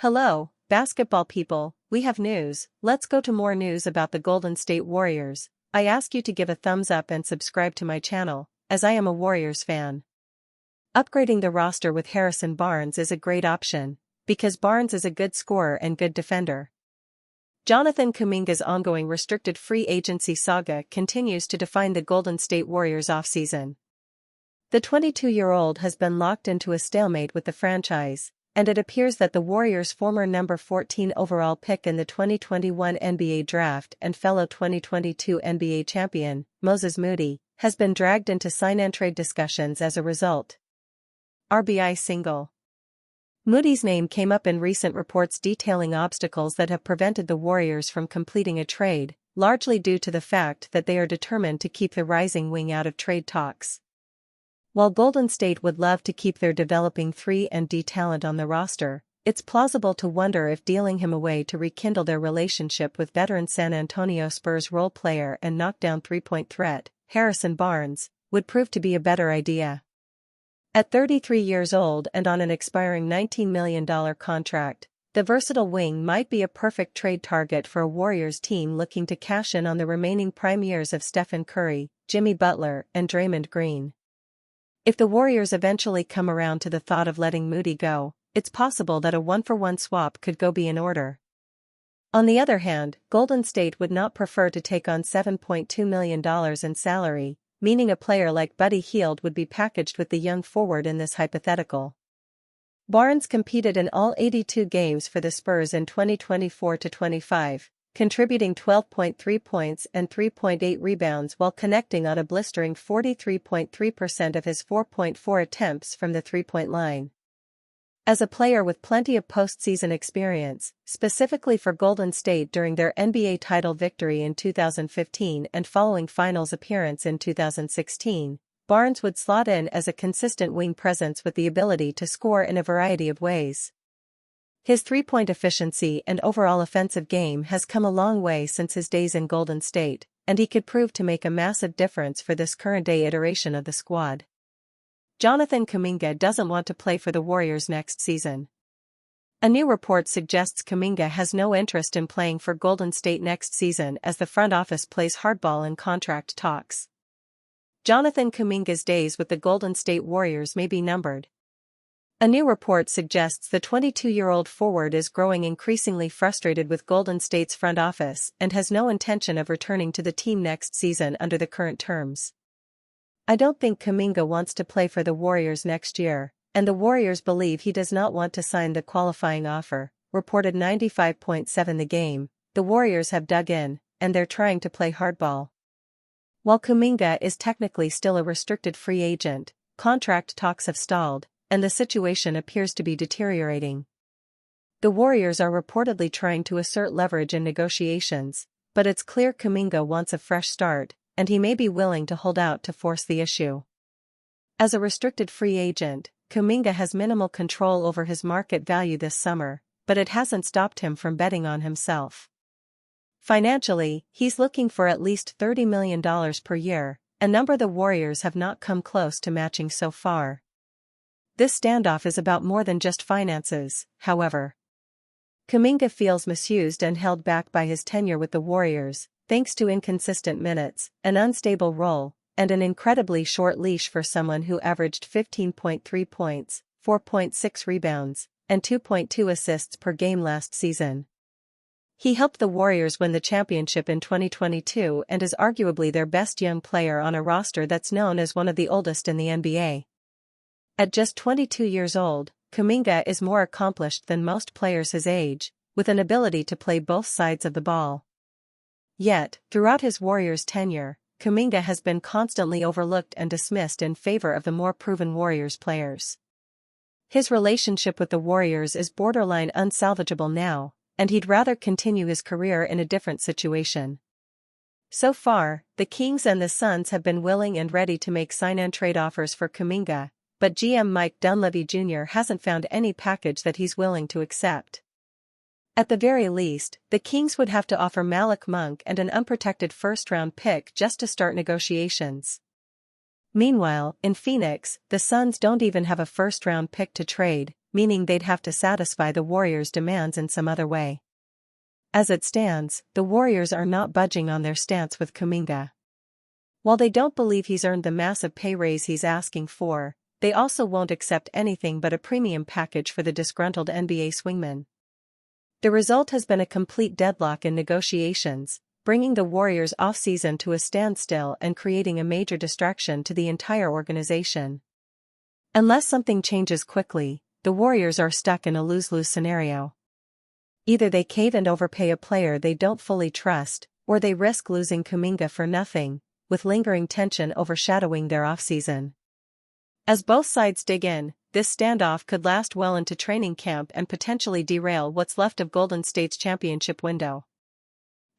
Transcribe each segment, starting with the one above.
Hello, basketball people, we have news. Let's go to more news about the Golden State Warriors. I ask you to give a thumbs up and subscribe to my channel, as I am a Warriors fan. Upgrading the roster with Harrison Barnes is a great option, because Barnes is a good scorer and good defender. Jonathan Kuminga's ongoing restricted free agency saga continues to define the Golden State Warriors offseason. The 22-year-old has been locked into a stalemate with the franchise, and it appears that the Warriors' former number 14 overall pick in the 2021 NBA draft and fellow 2022 NBA champion, Moses Moody, has been dragged into sign-and-trade discussions as a result. RBI single. Moody's name came up in recent reports detailing obstacles that have prevented the Warriors from completing a trade, largely due to the fact that they are determined to keep the rising wing out of trade talks. While Golden State would love to keep their developing 3-and-D talent on the roster, it's plausible to wonder if dealing him away to rekindle their relationship with veteran San Antonio Spurs role player and knockdown three-point threat, Harrison Barnes, would prove to be a better idea. At 33 years old and on an expiring $19 million contract, the versatile wing might be a perfect trade target for a Warriors team looking to cash in on the remaining prime years of Stephen Curry, Jimmy Butler, and Draymond Green. If the Warriors eventually come around to the thought of letting Moody go, it's possible that a one-for-one swap could be in order. On the other hand, Golden State would not prefer to take on $7.2 million in salary, meaning a player like Buddy Hield would be packaged with the young forward in this hypothetical. Barnes competed in all 82 games for the Spurs in 2024-25, contributing 12.3 points and 3.8 rebounds while connecting on a blistering 43.3% of his 4.4 attempts from the three-point line. As a player with plenty of postseason experience, specifically for Golden State during their NBA title victory in 2015 and following finals appearance in 2016, Barnes would slot in as a consistent wing presence with the ability to score in a variety of ways. His three-point efficiency and overall offensive game has come a long way since his days in Golden State, and he could prove to make a massive difference for this current-day iteration of the squad. Jonathan Kuminga doesn't want to play for the Warriors next season. A new report suggests Kuminga has no interest in playing for Golden State next season as the front office plays hardball in contract talks. Jonathan Kuminga's days with the Golden State Warriors may be numbered. A new report suggests the 22-year-old forward is growing increasingly frustrated with Golden State's front office and has no intention of returning to the team next season under the current terms. I don't think Kuminga wants to play for the Warriors next year, and the Warriors believe he does not want to sign the qualifying offer, reported 95.7 The Game. The Warriors have dug in, and they're trying to play hardball. While Kuminga is technically still a restricted free agent, contract talks have stalled, and the situation appears to be deteriorating. The Warriors are reportedly trying to assert leverage in negotiations, but it's clear Kuminga wants a fresh start, and he may be willing to hold out to force the issue. As a restricted free agent, Kuminga has minimal control over his market value this summer, but it hasn't stopped him from betting on himself. Financially, he's looking for at least $30 million per year, a number the Warriors have not come close to matching so far. This standoff is about more than just finances, however. Kuminga feels misused and held back by his tenure with the Warriors, thanks to inconsistent minutes, an unstable role, and an incredibly short leash for someone who averaged 15.3 points, 4.6 rebounds, and 2.2 assists per game last season. He helped the Warriors win the championship in 2022 and is arguably their best young player on a roster that's known as one of the oldest in the NBA. At just 22 years old, Kuminga is more accomplished than most players his age, with an ability to play both sides of the ball. Yet, throughout his Warriors tenure, Kuminga has been constantly overlooked and dismissed in favor of the more proven Warriors players. His relationship with the Warriors is borderline unsalvageable now, and he'd rather continue his career in a different situation. So far, the Kings and the Suns have been willing and ready to make sign-and-trade offers for Kuminga, but GM Mike Dunleavy Jr. hasn't found any package that he's willing to accept. At the very least, the Kings would have to offer Malik Monk and an unprotected first-round pick just to start negotiations. Meanwhile, in Phoenix, the Suns don't even have a first-round pick to trade, meaning they'd have to satisfy the Warriors' demands in some other way. As it stands, the Warriors are not budging on their stance with Kuminga. While they don't believe he's earned the massive pay raise he's asking for, they also won't accept anything but a premium package for the disgruntled NBA swingman. The result has been a complete deadlock in negotiations, bringing the Warriors' offseason to a standstill and creating a major distraction to the entire organization. Unless something changes quickly, the Warriors are stuck in a lose-lose scenario. Either they cave and overpay a player they don't fully trust, or they risk losing Kuminga for nothing, with lingering tension overshadowing their offseason. As both sides dig in, this standoff could last well into training camp and potentially derail what's left of Golden State's championship window.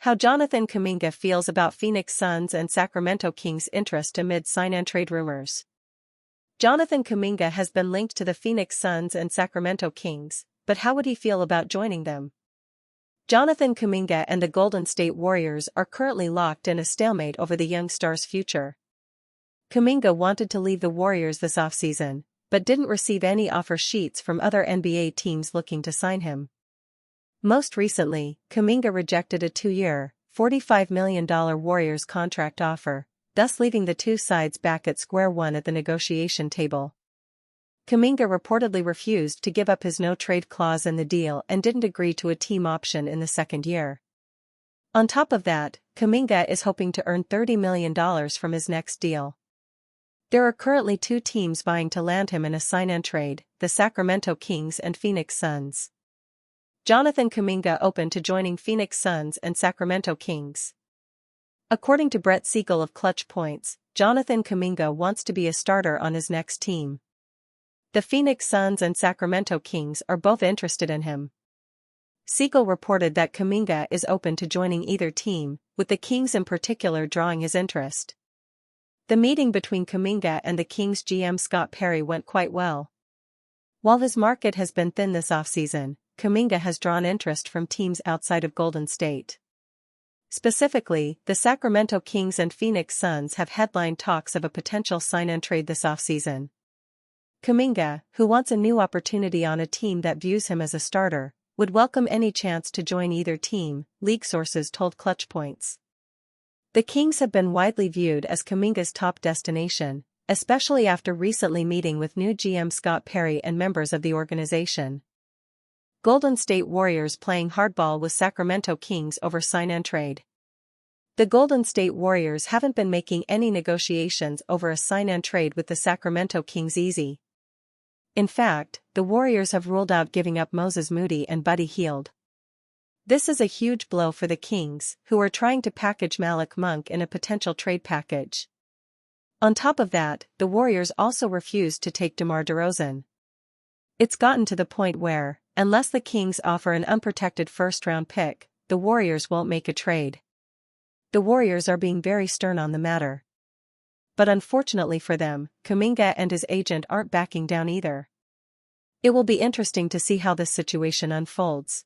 How Jonathan Kuminga feels about Phoenix Suns and Sacramento Kings' interest amid sign-and-trade rumors. Jonathan Kuminga has been linked to the Phoenix Suns and Sacramento Kings, but how would he feel about joining them? Jonathan Kuminga and the Golden State Warriors are currently locked in a stalemate over the young star's future. Kuminga wanted to leave the Warriors this offseason, but didn't receive any offer sheets from other NBA teams looking to sign him. Most recently, Kuminga rejected a 2-year, $45 million Warriors contract offer, thus leaving the two sides back at square one at the negotiation table. Kuminga reportedly refused to give up his no-trade clause in the deal and didn't agree to a team option in the second year. On top of that, Kuminga is hoping to earn $30 million from his next deal. There are currently two teams vying to land him in a sign-and-trade, the Sacramento Kings and Phoenix Suns. Jonathan Kuminga open to joining Phoenix Suns and Sacramento Kings. According to Brett Siegel of Clutch Points, Jonathan Kuminga wants to be a starter on his next team. The Phoenix Suns and Sacramento Kings are both interested in him. Siegel reported that Kuminga is open to joining either team, with the Kings in particular drawing his interest. The meeting between Kuminga and the Kings GM Scott Perry went quite well. While his market has been thin this offseason, Kuminga has drawn interest from teams outside of Golden State. Specifically, the Sacramento Kings and Phoenix Suns have headlined talks of a potential sign-and-trade this offseason. Kuminga, who wants a new opportunity on a team that views him as a starter, would welcome any chance to join either team, league sources told Clutch Points. The Kings have been widely viewed as Kuminga's top destination, especially after recently meeting with new GM Scott Perry and members of the organization. Golden State Warriors playing hardball with Sacramento Kings over sign-and-trade. The Golden State Warriors haven't been making any negotiations over a sign-and-trade with the Sacramento Kings easy. In fact, the Warriors have ruled out giving up Moses Moody and Buddy Hield. This is a huge blow for the Kings, who are trying to package Malik Monk in a potential trade package. On top of that, the Warriors also refused to take DeMar DeRozan. It's gotten to the point where, unless the Kings offer an unprotected first-round pick, the Warriors won't make a trade. The Warriors are being very stern on the matter. But unfortunately for them, Kuminga and his agent aren't backing down either. It will be interesting to see how this situation unfolds.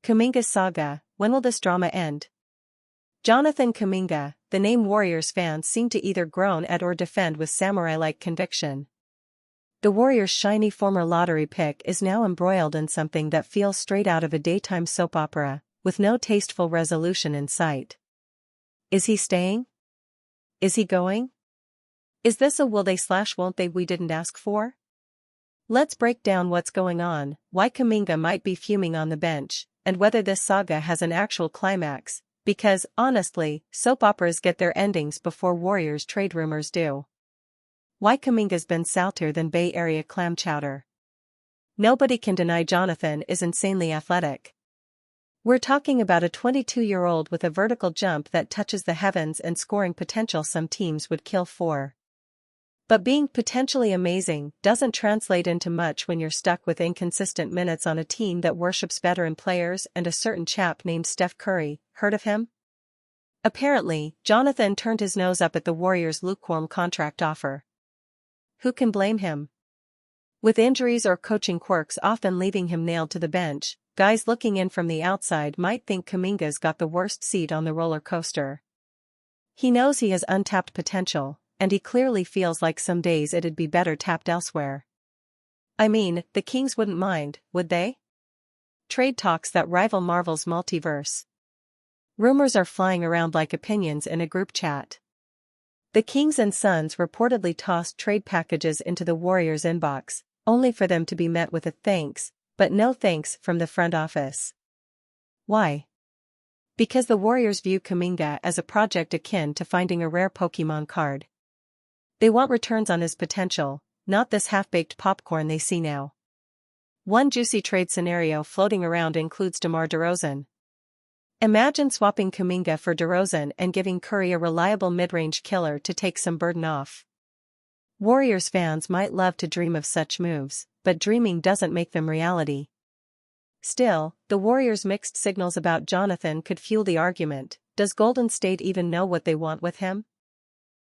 Kuminga's saga, when will this drama end? Jonathan Kuminga, the name Warriors fans seem to either groan at or defend with samurai-like conviction. The Warriors' shiny former lottery pick is now embroiled in something that feels straight out of a daytime soap opera, with no tasteful resolution in sight. Is he staying? Is he going? Is this a will they/won't they we didn't ask for? Let's break down what's going on, why Kuminga might be fuming on the bench, and whether this saga has an actual climax, because, honestly, soap operas get their endings before Warriors trade rumors do. Why Kuminga's been saltier than Bay Area clam chowder. Nobody can deny Jonathan is insanely athletic. We're talking about a 22-year-old with a vertical jump that touches the heavens and scoring potential some teams would kill for. But being potentially amazing doesn't translate into much when you're stuck with inconsistent minutes on a team that worships veteran players and a certain chap named Steph Curry. Heard of him? Apparently, Jonathan turned his nose up at the Warriors' lukewarm contract offer. Who can blame him? With injuries or coaching quirks often leaving him nailed to the bench, guys looking in from the outside might think Kuminga's got the worst seat on the roller coaster. He knows he has untapped potential, and he clearly feels like some days it'd be better tapped elsewhere. I mean, the Kings wouldn't mind, would they? Trade talks that rival Marvel's multiverse. Rumors are flying around like opinions in a group chat. The Kings and Suns reportedly tossed trade packages into the Warriors' inbox, only for them to be met with a thanks, but no thanks from the front office. Why? Because the Warriors view Kuminga as a project akin to finding a rare Pokémon card. They want returns on his potential, not this half-baked popcorn they see now. One juicy trade scenario floating around includes DeMar DeRozan. Imagine swapping Kuminga for DeRozan and giving Curry a reliable mid-range killer to take some burden off. Warriors fans might love to dream of such moves, but dreaming doesn't make them reality. Still, the Warriors' mixed signals about Jonathan could fuel the argument. Does Golden State even know what they want with him?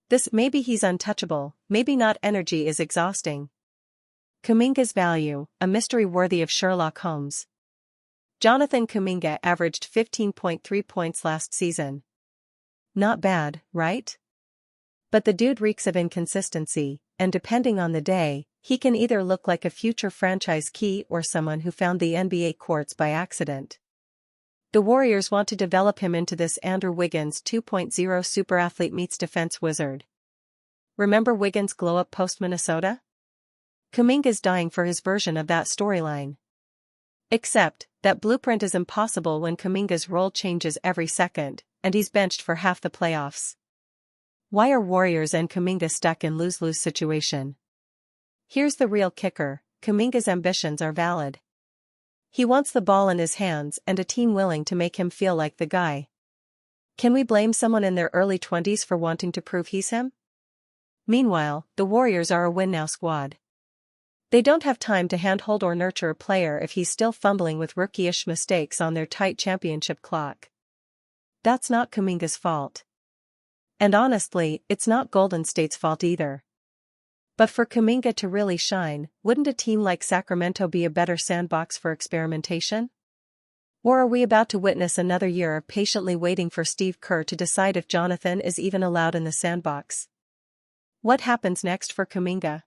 This maybe he's untouchable, maybe not. Energy is exhausting. Kuminga's value, a mystery worthy of Sherlock Holmes. Jonathan Kuminga averaged 15.3 points last season. Not bad, right? But the dude reeks of inconsistency, and depending on the day, he can either look like a future franchise key or someone who found the NBA courts by accident. The Warriors want to develop him into this Andrew Wiggins 2.0 superathlete meets defense wizard. Remember Wiggins' glow-up post-Minnesota? Kuminga's dying for his version of that storyline. Except, that blueprint is impossible when Kuminga's role changes every second, and he's benched for half the playoffs. Why are Warriors and Kuminga stuck in lose-lose situation? Here's the real kicker, Kuminga's ambitions are valid. He wants the ball in his hands and a team willing to make him feel like the guy. Can we blame someone in their early 20s for wanting to prove he's him? Meanwhile, the Warriors are a win-now squad. They don't have time to handhold or nurture a player if he's still fumbling with rookie-ish mistakes on their tight championship clock. That's not Kuminga's fault. And honestly, it's not Golden State's fault either. But for Kuminga to really shine, wouldn't a team like Sacramento be a better sandbox for experimentation? Or are we about to witness another year of patiently waiting for Steve Kerr to decide if Jonathan is even allowed in the sandbox? What happens next for Kuminga?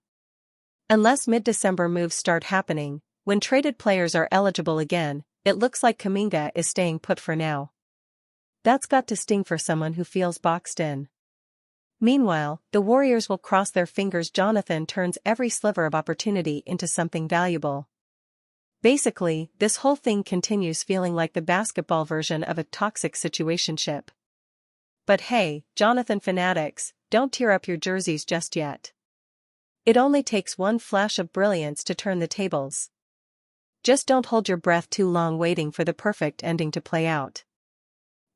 Unless mid-December moves start happening, when traded players are eligible again, it looks like Kuminga is staying put for now. That's got to sting for someone who feels boxed in. Meanwhile, the Warriors will cross their fingers Jonathan turns every sliver of opportunity into something valuable. Basically, this whole thing continues feeling like the basketball version of a toxic situationship. But hey, Jonathan fanatics, don't tear up your jerseys just yet. It only takes one flash of brilliance to turn the tables. Just don't hold your breath too long waiting for the perfect ending to play out.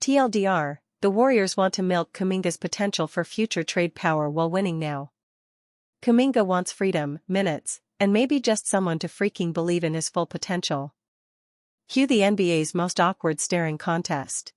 TLDR, the Warriors want to milk Kuminga's potential for future trade power while winning now. Kuminga wants freedom, minutes, and maybe just someone to freaking believe in his full potential. Cue the NBA's most awkward staring contest.